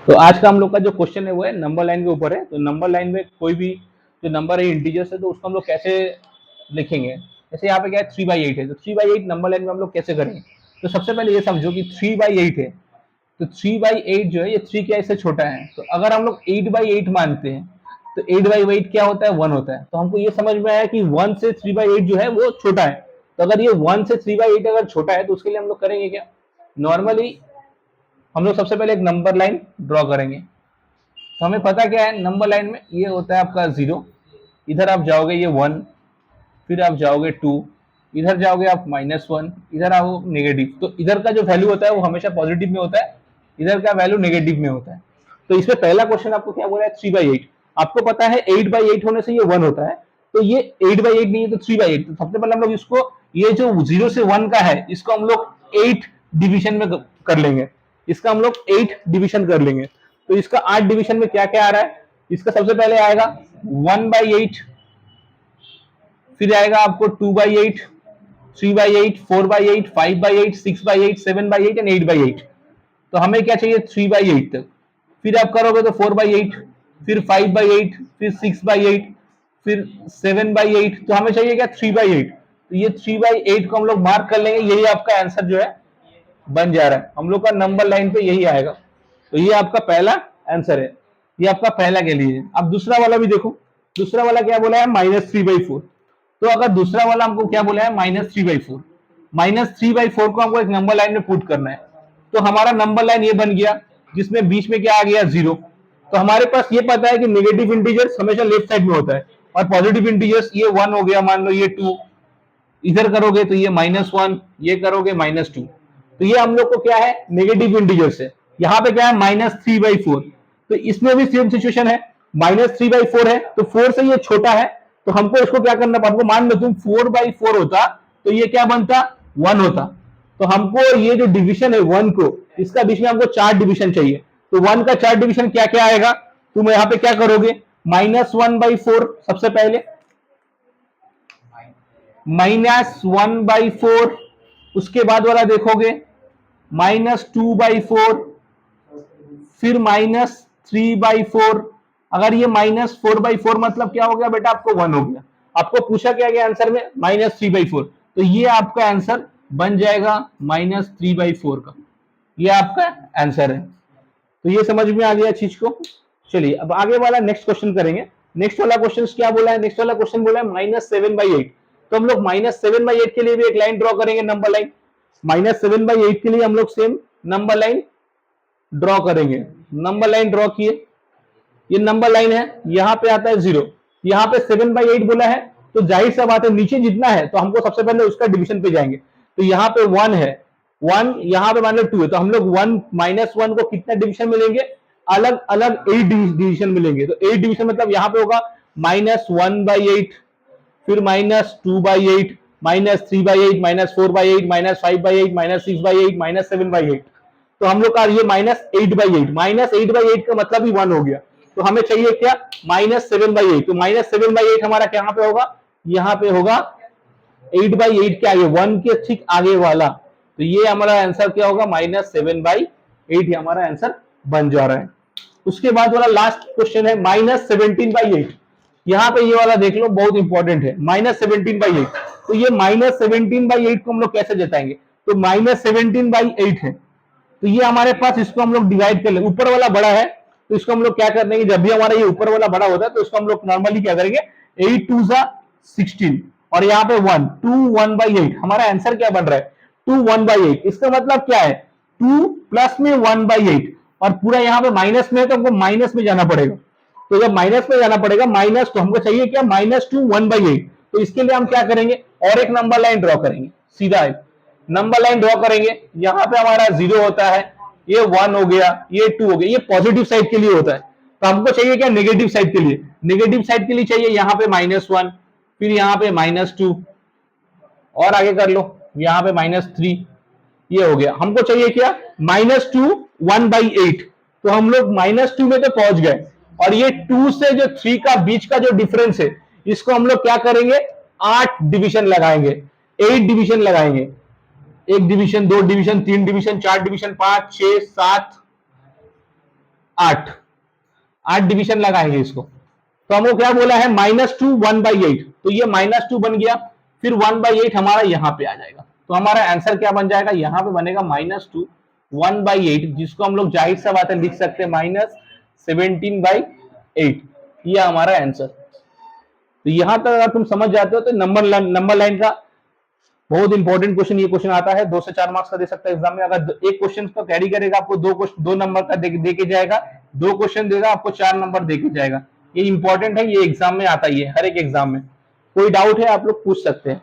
तो आज का हम लोग का जो क्वेश्चन है वो है नंबर लाइन के ऊपर है। तो नंबर लाइन में कोई भी जो नंबर है इंटीजर्स है तो उसको हम लोग कैसे लिखेंगे। जैसे यहाँ पे क्या है 3/8 है, तो 3/8 नंबर लाइन में हम लोग कैसे करेंगे। तो सबसे पहले ये समझो कि 3/8 है, तो 3/8 जो है ये 3 क्या इससे छोटा है। तो अगर हम लोग 8/8 मानते हैं तो 8/8 क्या होता है 1 होता है। तो हमको ये समझ में आया कि 1 से 3/8 जो है वो छोटा है। तो अगर ये 1 से 3/8 अगर छोटा है तो उसके लिए हम लोग करेंगे क्या, नॉर्मली हम लोग सबसे पहले एक नंबर लाइन ड्रॉ करेंगे। तो हमें पता क्या है नंबर लाइन में ये होता है आपका 0, इधर आप जाओगे ये 1, फिर आप जाओगे 2, इधर जाओगे आप -1, इधर आओ नेगेटिव। तो इधर का जो वैल्यू होता है वो हमेशा पॉजिटिव में होता है, इधर का वैल्यू नेगेटिव में होता है। तो इसमें पहला क्वेश्चन आपको क्या बोला है 3/8। आपको पता है 8/8 होने से ये 1 होता है, तो ये 8/8 नहीं है तो 3/8। तो सबसे पहले हम लोग इसको ये जो 0 से 1 का है इसको हम लोग 8 डिविजन में कर लेंगे। इसका हम लोग 8 डिविजन कर लेंगे। तो इसका 8 डिविजन में क्या क्या आ रहा है, इसका सबसे पहले आएगा 1/8, फिर आएगा आपको 2/8, 3/8, 4/8, 5/8, 6/8, 7/8 एंड 8/8। तो हमें क्या चाहिए 3/8 तक। फिर आप करोगे तो 4/8, फिर 5/8, फिर 6/8, फिर 7/8। तो हमें चाहिए क्या 3/8। तो ये 3/8 को हम लोग मार्क कर लेंगे, यही आपका आंसर जो है बन जा रहा है। हम लोग का नंबर लाइन पे यही आएगा। तो ये आपका पहला आंसर है, ये आपका पहला के लिए है। अब दूसरा वाला भी देखो, दूसरा वाला क्या बोला है -3/4। तो अगर दूसरा वाला हमको क्या बोला है -3/4, -3/4 को हमको एक नंबर लाइन में पुट करना है। तो हमारा नंबर लाइन ये बन गया जिसमें बीच में क्या आ गया 0। तो हमारे पास ये पता है कि नेगेटिव इंटीजर्स हमेशा लेफ्ट साइड में होता है और पॉजिटिव इंटीजर्स ये 1 हो गया, मान लो ये 2, इधर करोगे तो ये -1, ये करोगे -2। तो ये हम लोग को क्या है नेगेटिव इंटीजर्स है। यहाँ पे क्या है -3/4। तो इसमें भी सेम सिचुएशन है, -3/4 है तो 4 से ये छोटा है। तो हमको इसको क्या करना पड़ता, मान लो तुम 4/4 होता तो ये क्या बनता 1 होता। तो हमको ये जो डिवीजन है 1 को, इसका बीच में हमको 4 डिवीजन चाहिए। तो 1 का 4 डिवीजन क्या क्या आएगा, तुम यहाँ पे क्या करोगे -1/4 सबसे पहले, -1/4, उसके बाद वाला देखोगे -2/4, फिर -3/4। अगर ये -4/4 मतलब क्या हो गया बेटा आपको 1 हो गया। आपको पूछा क्या गया आंसर में -3/4। तो ये आपका आंसर बन जाएगा -3/4 का, ये आपका आंसर है। तो ये समझ में आ गया चीज को। चलिए अब आगे वाला नेक्स्ट क्वेश्चन करेंगे। नेक्स्ट वाला क्वेश्चन क्या बोला है, नेक्स्ट वाला क्वेश्चन बोला है -7/8। तो हम लोग -7/8 के लिए भी एक लाइन ड्रॉ करेंगे, नंबर लाइन। -7/8 के लिए हम लोग सेम नंबर लाइन ड्रॉ करेंगे। नंबर लाइन ड्रॉ किए, ये नंबर लाइन है, यहां पे आता है 0, यहाँ पे 7/8 बोला है। तो जाहिर सा बात है नीचे जितना है तो हमको सबसे पहले उसका डिवीजन पे जाएंगे। तो यहाँ पे 1 है, 1 यहाँ पे मान लो 2 है, तो हम लोग 1 -1 को कितना डिवीजन मिलेंगे, अलग अलग 8 डिवीजन मिलेंगे। तो 8 डिवीजन मतलब यहाँ पे होगा -1/8, फिर -2/8, -3/8, -4/8, -5/8, -6/8, -7/8। तो हम लोग का ये -8/8, -8/8 का मतलब ही 1 हो गया। तो हमें चाहिए क्या -7/8। तो -7/8 हमारा कहां पे होगा, यहाँ पे होगा 8/8 के आगे, 1 के ठीक आगे वाला। तो ये हमारा आंसर क्या होगा -7/8, ये हमारा आंसर बन जा रहा है। उसके बाद वाला लास्ट क्वेश्चन है -17/8। यहाँ पे ये वाला देख लो बहुत इंपॉर्टेंट है, -17/8। तो ये -17/8 को हम लोग कैसे जताएंगे, तो -17/8 है। तो ये हमारे पास, इसको हम लोग डिवाइड कर ले, ऊपर वाला बड़ा है तो इसको हम लोग क्या कर देंगे, जब भी हमारा ये ऊपर वाला बड़ा होता है तो इसको हम लोग नॉर्मली क्या करेंगे 8 2 16, और यहाँ पे 1 2 1/8। हमारा आंसर क्या बन रहा है 2 1/8। इसका मतलब क्या है 2 प्लस में 1/8, और पूरा यहाँ पे माइनस में है तो हमको माइनस में जाना पड़ेगा। तो जब माइनस में जाना पड़ेगा माइनस, तो हमको चाहिए क्या -2 1/8। तो इसके लिए हम क्या करेंगे और एक नंबर लाइन ड्रॉ करेंगे, सीधा एक नंबर लाइन ड्रॉ करेंगे। यहाँ पे हमारा 0 होता है, ये 1 हो गया, ये 2 हो गया, ये पॉजिटिव साइड के लिए होता है। तो हमको चाहिए क्या नेगेटिव साइड के लिए, नेगेटिव साइड के लिए चाहिए यहाँ पे -1, फिर यहाँ पे -2, और आगे कर लो यहाँ पे -3, ये हो गया। हमको चाहिए क्या -2 1/8। तो हम लोग -2 में तो पहुंच गए, और ये 2 से जो 3 का बीच का जो डिफरेंस है इसको हम लोग क्या करेंगे 8 डिवीजन लगाएंगे, 8 डिवीजन लगाएंगे। 1 division, 2 division, 3 division, 4 division, 5 6 7 8 8 division लगाएंगे इसको, तो हमको क्या बोला है -2 1/8, तो ये -2 बन गया, फिर 1/8 हमारा यहाँ पे आ जाएगा, तो हमारा आंसर क्या बन जाएगा, यहाँ पे बनेगा -2 1/8, जिसको हम लोग जाहिर सा बात है लिख सकते हैं -17/8, ये हमारा आंसर। तो यहां तक अगर तुम समझ जाते हो तो नंबर लाइन का बहुत इंपॉर्टेंट क्वेश्चन, ये क्वेश्चन आता है 2 से 4 मार्क्स का दे सकता है एग्जाम में। अगर एक क्वेश्चन को कैरी करेगा आपको दो नंबर का दे के जाएगा, 2 क्वेश्चन देगा आपको 4 नंबर दे के जाएगा। ये इंपॉर्टेंट है, ये एग्जाम में आता ही है, हर एक एग्जाम में। कोई डाउट है आप लोग पूछ सकते हैं।